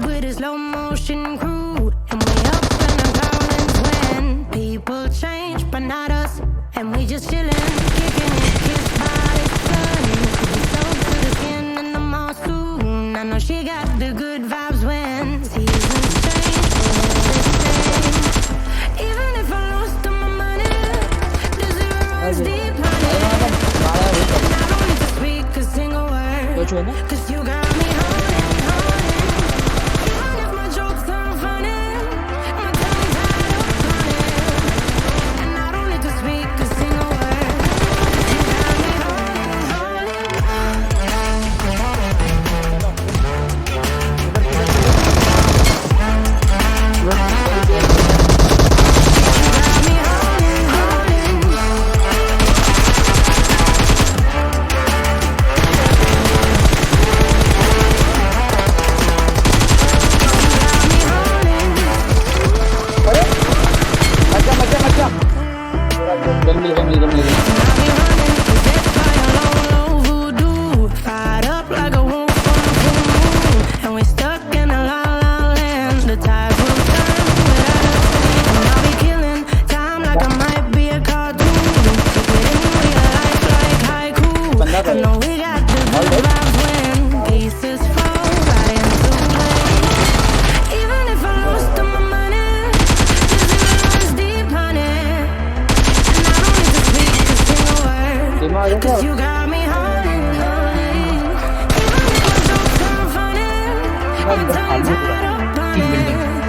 with a slow motion crew, and we up in the garlands when people change, but not us. And we just chillin', kicking it, kissed by the sun. We soaked to the skin and the moss soon. I know she got the good vibes when seasons change. Even if I lost all my money, the zeros deep honey. And I don't need to speak a single word, 'cause you got me holding. Even if my jokes aren't funny, my tongue tied up on it. And I don't need to speak a single word, 'cause you got me holding. Cause you got me holding. Even if my jokes aren't funny, my tongue tied up on it.